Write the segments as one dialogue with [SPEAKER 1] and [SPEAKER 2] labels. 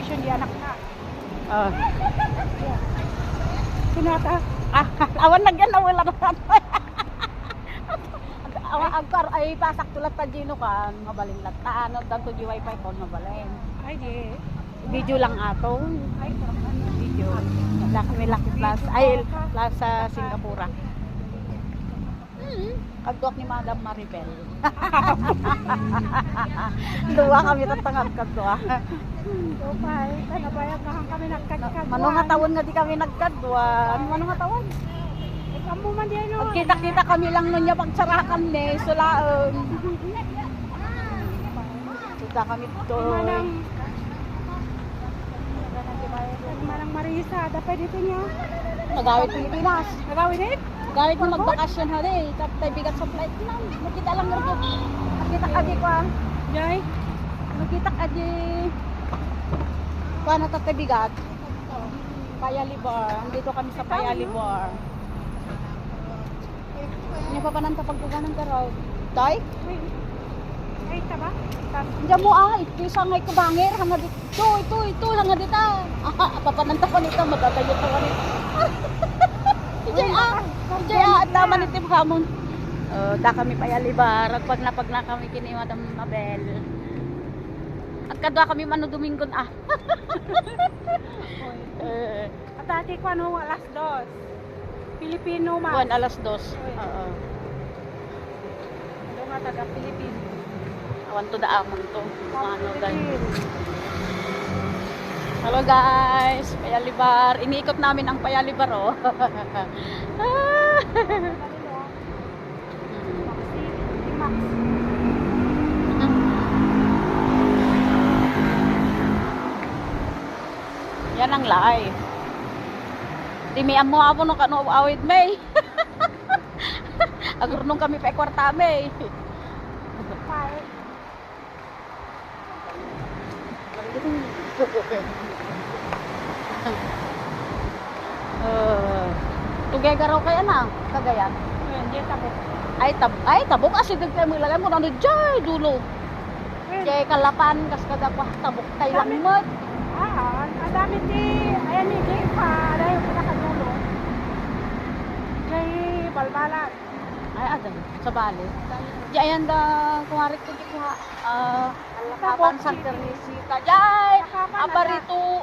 [SPEAKER 1] bakasyon di anak na.
[SPEAKER 2] Oh.
[SPEAKER 1] Sinata.
[SPEAKER 2] Awan na yan, wala na. Agkar ay pasak tulat ta Gino kan, mabalin lat. Ano dagto di wifi kon mabalin.
[SPEAKER 1] Ay di.
[SPEAKER 2] Video lang ato.
[SPEAKER 1] Ay sarap na.
[SPEAKER 2] Video. Laki plus ay plus sa Singapura. Kagduak ni Madam Maribel. Duwa kami tatangag kagduwa.
[SPEAKER 1] Opay, nagabayag na kami nagkagkagwan.
[SPEAKER 2] Manong nga tawon nga di kami nagkadwan. Manong nga tawon.
[SPEAKER 1] Amo man diyan no.
[SPEAKER 2] Kita-kita kami lang nun niya pagsarakan ni sulaon. Kita kami to.
[SPEAKER 1] Manang Marisa, dapat dito niya.
[SPEAKER 2] Nagawit Pilipinas.
[SPEAKER 1] Nagawin din?
[SPEAKER 2] Gawit mo magbakasyon hari. Tapos bigat sa flight lang. Makita lang rin. Makita ka di ko.
[SPEAKER 1] Jay.
[SPEAKER 2] Makita ka di. Paano bigat? Payalibar. Andito kami sa Payalibar. Ano pa pananta pagkuganan ka raw? Tay?
[SPEAKER 1] Ay, taba?
[SPEAKER 2] Diyan mo ito ngay ko bangir. Hanga dito, ito, hanga dito. Papananta pa nito, magagayot pa nito. At tama nito hamon. Da kami Payalibar. At pag na kami kini Madam Mabel. At kadwa kami mano Domingon
[SPEAKER 1] At dati ko ano, alas 2. Pilipino man.
[SPEAKER 2] Buwan alas 2. Oo.
[SPEAKER 1] Ito nga taga Pilipino.
[SPEAKER 2] Awan to da amon to. Ano guys. Hello guys, Payalibar. Iniikot namin ang Payalibar oh. Yan ang live. Dimi amo amo no kano awid may. Agur nung kami pa kwarta may. Tugay garaw kaya na Cagayan.
[SPEAKER 1] Hindi tabok.
[SPEAKER 2] Ay tabok asid kay mo ilagay mo na jay dulo. Jay kalapan kas kada pa tabok tay lang mo.
[SPEAKER 1] Ang dami di, ayan ni Jay pa, dahil pinakadulo. Jay balbalat.
[SPEAKER 2] Ay adan sa bali. Jay ayan da kumarik ko di ko kapan Santa Teresita. Jay aparito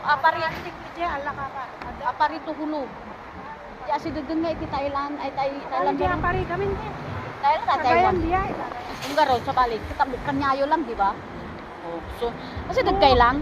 [SPEAKER 1] Jay, alakapan.
[SPEAKER 2] aparito hulo. Jay asid nga iti Thailand ay Thailand.
[SPEAKER 1] Jay, apari gamin din.
[SPEAKER 2] Thailand at
[SPEAKER 1] Cagayan
[SPEAKER 2] Taiwan.
[SPEAKER 1] diya.
[SPEAKER 2] Kung garo sa bali, kitabok kanyayo lang di ba? Oh, so kasi dagkay lang.